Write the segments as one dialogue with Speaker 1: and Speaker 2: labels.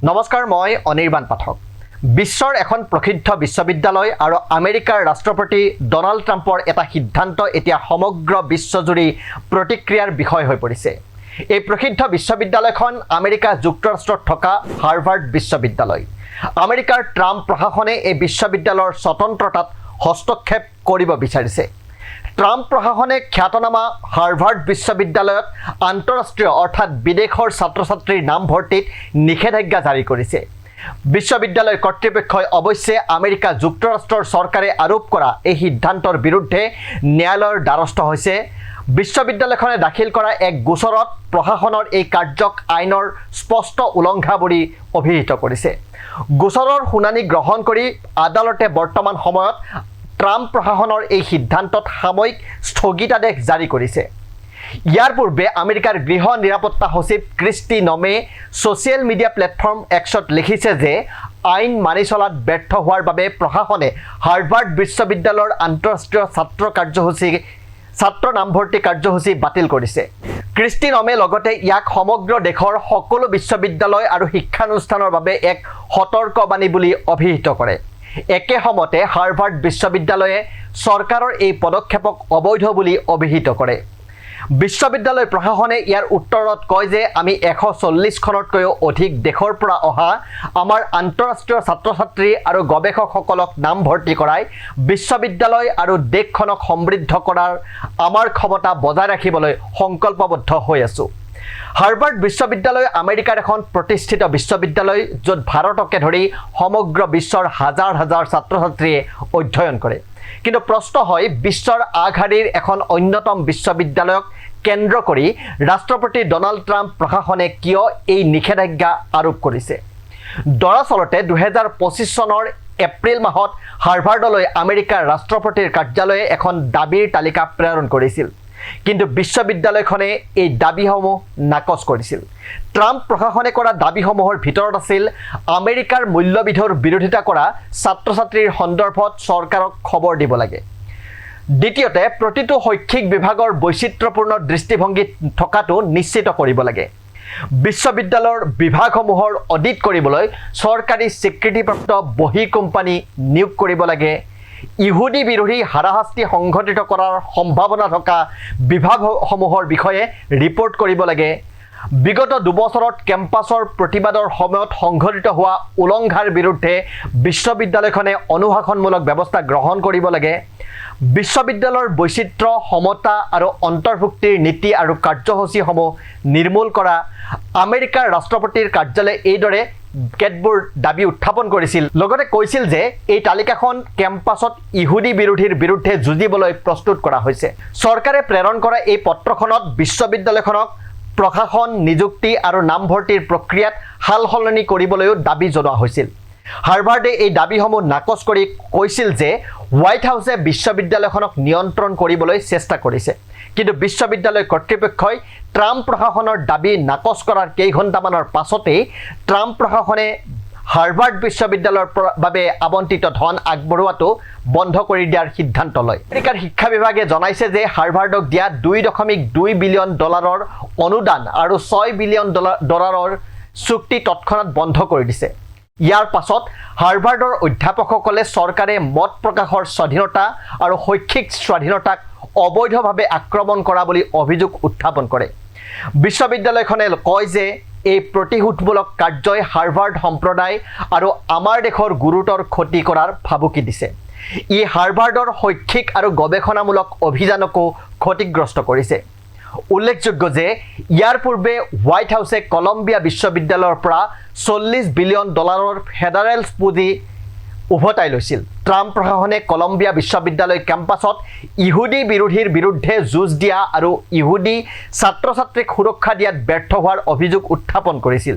Speaker 1: নমস্কাৰ, মই অনিৰ্বাণ পাঠক। বিশ্বৰ এখন প্ৰসিদ্ধ বিশ্ববিদ্যালয় আৰু আমেৰিকাৰ ৰাষ্ট্ৰপতি ডনাল্ড ট্ৰাম্পৰ এটা সিদ্ধান্ত এতিয়া সমগ্ৰ বিশ্বজুৰি প্ৰতিক্ৰিয়াৰ বিষয় হৈ পৰিছে। এই প্ৰসিদ্ধ বিশ্ববিদ্যালয়খন আমেৰিকা যুক্তৰাষ্ট্ৰত থকা হাৰ্ভাৰ্ড বিশ্ববিদ্যালয়। আমেৰিকাৰ ট্ৰাম্প প্ৰশাসনে এই বিশ্ববিদ্যালয়ৰ স্বতন্ত্ৰতাত হস্তক্ষেপ কৰিব বিচাৰিছে। ট্ৰাম্প প্ৰশাসনে খ্যাতনামা হাৰ্ভাৰ্ড বিশ্ববিদ্যালয়ত আন্তঃৰাষ্ট্ৰীয় অৰ্থাৎ বিদেশৰ ছাত্ৰ ছাত্ৰীৰ নামভৰ্তিত নিষেধাজ্ঞা জাৰি কৰিছে। বিশ্ববিদ্যালয় কৰ্তৃপক্ষই অৱশ্যে আমেৰিকা যুক্তৰাষ্ট্ৰৰ চৰকাৰে আৰোপ কৰা এই সিদ্ধান্তৰ বিৰুদ্ধে ন্যায়ালয়ৰ দ্বাৰস্থ হৈছে। বিশ্ববিদ্যালয়খনে দাখিল কৰা এক গোচৰত প্ৰশাসনৰ এই কাৰ্যক আইনৰ স্পষ্ট উলংঘা বুলি অভিহিত কৰিছে। গোচৰৰ শুনানি গ্ৰহণ কৰি আদালতে বৰ্তমান সময়ত ট্ৰাম্প প্ৰশাসনৰ এই সিদ্ধান্তত সাময়িক স্থগিতাদেশ জাৰি কৰিছে। ইয়াৰ পূৰ্বে আমেৰিকাৰ গৃহ নিৰাপত্তা সচিব ক্ৰিষ্টি নমে ছ'চিয়েল মিডিয়া প্লেটফৰ্ম এক্সত লিখিছে যে আইন মানি চলাত ব্যৰ্থ হোৱাৰ বাবে প্ৰশাসনে হাৰ্ভাৰ্ড বিশ্ববিদ্যালয়ৰ আন্তঃৰাষ্ট্ৰীয় ছাত্ৰ নামভৰ্তি কাৰ্যসূচী বাতিল কৰিছে। ক্ৰিষ্টি নমে লগতে ইয়াক সমগ্ৰ দেশৰ সকলো বিশ্ববিদ্যালয় আৰু শিক্ষানুষ্ঠানৰ বাবে এক সতৰ্কবাণী বুলি অভিহিত কৰে। একে সময়তে হাৰ্ভাৰ্ড বিশ্ববিদ্যালয়ে চৰকাৰৰ এই পদক্ষেপক অবৈধ বুলি অভিহিত কৰে। বিশ্ববিদ্যালয় প্ৰশাসনে ইয়াৰ উত্তৰত কয় যে আমি 140খনতকৈও অধিক দেশৰ পৰা অহা আমাৰ আন্তঃৰাষ্ট্ৰীয় ছাত্ৰ ছাত্ৰী আৰু গৱেষকসকলক নামভৰ্তি কৰাই বিশ্ববিদ্যালয় আৰু দেশখনক সমৃদ্ধ কৰাৰ আমাৰ ক্ষমতা বজাই ৰাখিবলৈ সংকল্পবদ্ধ হৈ আছোঁ। হাৰ্ভাৰ্ড বিশ্ববিদ্যালয় আমেৰিকাৰ এখন প্ৰতিষ্ঠিত বিশ্ববিদ্যালয়, য'ত ভাৰতকে ধৰি সমগ্ৰ বিশ্বৰ হাজাৰ হাজাৰ ছাত্ৰ ছাত্ৰীয়ে অধ্যয়ন কৰে। কিন্তু প্ৰশ্ন হয়, বিশ্বৰ আগশাৰীৰ এখন অন্যতম বিশ্ববিদ্যালয়ক কেন্দ্ৰ কৰি ৰাষ্ট্ৰপতি ডনাল্ড ট্ৰাম্প প্ৰশাসনে কিয় এই নিষেধাজ্ঞা আৰোপ কৰিছে? দৰাচলতে 2025 চনৰ এপ্ৰিল মাহত হাৰ্ভাৰ্ডলৈ আমেৰিকাৰ ৰাষ্ট্ৰপতিৰ কাৰ্যালয়ে এখন দাবীৰ তালিকা প্ৰেৰণ কৰিছিল, কিন্তু বিশ্ববিদ্যালয়খনে এই দাবীসমূহ নাকচ কৰিছিল। ট্ৰাম্প প্ৰশাসনে কৰা দাবীসমূহৰ ভিতৰত আছিল আমেৰিকাৰ মূল্যবিধৰ বিৰোধিতা কৰা ছাত্ৰ ছাত্ৰীৰ সন্দৰ্ভত চৰকাৰক খবৰ দিব লাগে। দ্বিতীয়তে, প্ৰতিটো শৈক্ষিক বিভাগৰ বৈচিত্ৰ্যপূৰ্ণ দৃষ্টিভংগী থকাটো নিশ্চিত কৰিব লাগে। বিশ্ববিদ্যালয়ৰ বিভাগসমূহৰ অডিট কৰিবলৈ চৰকাৰী স্বীকৃতিপ্ৰাপ্ত বহী কোম্পানী নিয়োগ কৰিব লাগে। ইহুদী বিৰোধী হাৰাশাস্তি সংঘটিত কৰাৰ সম্ভাৱনা থকা বিভাগসমূহৰ বিষয়ে ৰিপৰ্ট কৰিব লাগে। বিগত 2 বছৰত কেম্পাছৰ প্ৰতিবাদৰ সময়ত সংঘটিত হোৱা উলংঘাৰ বিৰুদ্ধে বিশ্ববিদ্যালয়খনে অনুশাসনমূলক ব্যৱস্থা গ্ৰহণ কৰিব লাগে। বিশ্ববিদ্যালয়ৰ বৈচিত্ৰ্য, সমতা আৰু অন্তৰ্ভুক্তিৰ নীতি আৰু কাৰ্যসূচীসমূহ নিৰ্মূল কৰা। আমেৰিকাৰ ৰাষ্ট্ৰপতিৰ কাৰ্যালয়ে এইদৰে কেতবোৰ দাবী উত্থাপন কৰিছিল, লগতে কৈছিল যে এই তালিকাখন কেম্পাছত ইহুদী বিৰোধীৰ বিৰুদ্ধে যুঁজিবলৈ প্ৰস্তুত কৰা হৈছে। চৰকাৰে প্ৰেৰণ কৰা এই পত্ৰখনত বিশ্ববিদ্যালয়খনক প্ৰশাসন, নিযুক্তি আৰু নামভৰ্তিৰ প্ৰক্ৰিয়াত সাল সলনি কৰিবলৈও দাবী জনোৱা হৈছিল। হাৰ্ভাৰ্ডে এই দাবীসমূহ নাকচ কৰি কৈছিল যে হোৱাইট হাউছে বিশ্ববিদ্যালয়খনক নিয়ন্ত্ৰণ কৰিবলৈ চেষ্টা কৰিছে, কিন্তু বিশ্ববিদ্যালয় কৰ্তৃপক্ষই ট্ৰাম্প প্ৰশাসনৰ দাবী নাকচ কৰাৰ কেইঘণ্টামানৰ পাছতেই ট্ৰাম্প প্ৰশাসনে হাৰ্ভাৰ্ড বিশ্ববিদ্যালয়ৰ বাবে আবণ্টিত ধন আগবঢ়োৱাটো বন্ধ কৰি দিয়াৰ সিদ্ধান্ত লয়। আমেৰিকাৰ শিক্ষা বিভাগে জনাইছে যে হাৰ্ভাৰ্ডক দিয়া $2.2 বিলিয়ন অনুদান আৰু $6 বিলিয়ন চুক্তি তৎক্ষণাত বন্ধ কৰি দিছে। ইয়াৰ পাছত হাৰ্ভাৰ্ডৰ অধ্যাপকসকলে চৰকাৰে মত প্ৰকাশৰ স্বাধীনতা আৰু শৈক্ষিক স্বাধীনতাক অবৈধভাৱে আক্ৰমণ কৰা বুলি অভিযোগ উত্থাপন কৰে। বিশ্ববিদ্যালয়খনে কয় যে এই প্ৰতিশোধমূলক কাৰ্যই হাৰ্ভাৰ্ড সম্প্ৰদায় আৰু আমাৰ দেশৰ গুৰুতৰ ক্ষতি কৰাৰ ভাবুকি দিছে। ই হাৰ্ভাৰ্ডৰ শৈক্ষিক আৰু গৱেষণামূলক অভিযানকো ক্ষতিগ্ৰস্ত কৰিছে। উল্লেখযোগ্য যে ইয়াৰ পূৰ্বে হোৱাইট হাউছে কলম্বিয়া বিশ্ববিদ্যালয়ৰ পৰা $40 বিলিয়ন ফেডাৰেল পুঁজি উভতাই লৈছিল। ট্ৰাম্প প্ৰশাসনে কলম্বিয়া বিশ্ববিদ্যালয় কেম্পাছত ইহুদী বিৰোধীৰ বিৰুদ্ধে যুঁজ দিয়া আৰু ইহুদী ছাত্ৰ ছাত্ৰীক সুৰক্ষা দিয়াত ব্যৰ্থ হোৱাৰ অভিযোগ উত্থাপন কৰিছিল।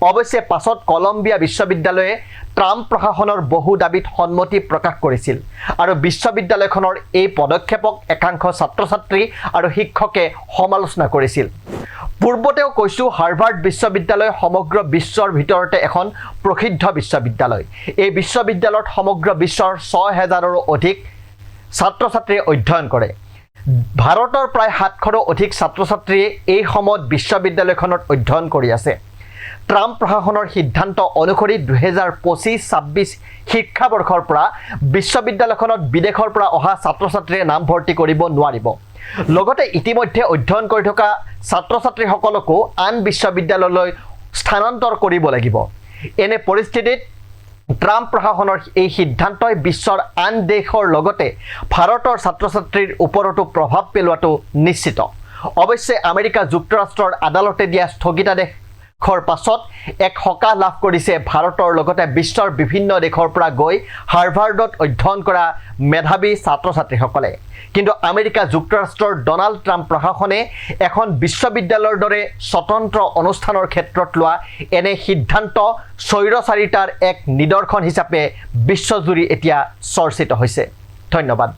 Speaker 1: অৱশ্যে পাছত কলম্বিয়া বিশ্ববিদ্যালয়ে ট্ৰাম্প প্ৰশাসনৰ বহু দাবীত সন্মতি প্ৰকাশ কৰিছিল আৰু বিশ্ববিদ্যালয়খনৰ এই পদক্ষেপক একাংশ ছাত্ৰ ছাত্ৰী আৰু শিক্ষকে সমালোচনা কৰিছিল। পূৰ্বতেও কৈছোঁ, হাৰ্ভাৰ্ড বিশ্ববিদ্যালয় সমগ্ৰ বিশ্বৰ ভিতৰতে এখন প্ৰসিদ্ধ বিশ্ববিদ্যালয়। এই বিশ্ববিদ্যালয়ত সমগ্ৰ বিশ্বৰ 6,000ৰো অধিক ছাত্ৰ ছাত্ৰীয়ে অধ্যয়ন কৰে। ভাৰতৰ প্ৰায় 700ৰো অধিক ছাত্ৰ ছাত্ৰীয়ে এই সময়ত বিশ্ববিদ্যালয়খনত অধ্যয়ন কৰি আছে। ট্ৰাম্প প্ৰশাসনৰ সিদ্ধান্ত অনুসৰি 2025-26 শিক্ষাবৰ্ষৰ পৰা বিশ্ববিদ্যালয়খনত বিদেশৰ পৰা অহা ছাত্ৰ-ছাত্ৰীয়ে নাম ভৰ্তি কৰিব নোৱাৰিব। লগতে ইতিমধ্যে অধ্যয়ন কৰি থকা ছাত্ৰ-ছাত্ৰীসকলকো আন বিশ্ববিদ্যালয়লৈ স্থানান্তৰ কৰিব লাগিব। এনে পৰিস্থিতিত ট্ৰাম্প প্ৰশাসনৰ এই সিদ্ধান্তই বিশ্বৰ আন দেশৰ লগতে ভাৰতৰ ছাত্ৰ-ছাত্ৰীৰ ওপৰতো প্ৰভাৱ পেলোৱাটো নিশ্চিত। অৱশ্যে আমেৰিকা যুক্তৰাষ্ট্ৰৰ আদালতে দিয়া স্থগিতাদেশৰ পাছত এক সকাহ লাভ কৰিছে ভাৰতৰ লগতে বিশ্বৰ বিভিন্ন দেশৰ পৰা গৈ হাৰ্ভাৰ্ডত অধ্যয়ন কৰা মেধাৱী ছাত্ৰ-ছাত্ৰীসকলে। কিন্তু আমেৰিকা যুক্তৰাষ্ট্ৰৰ ডনাল্ড ট্ৰাম্প প্ৰশাসনে এখন বিশ্ববিদ্যালয়ৰ দৰে স্বতন্ত্ৰ অনুষ্ঠানৰ ক্ষেত্ৰত লোৱা এনে সিদ্ধান্ত স্বৈৰচাৰিতাৰ এক নিদৰ্শন হিচাপে বিশ্বজুৰি এতিয়া চৰ্চিত হৈছে। ধন্যবাদ।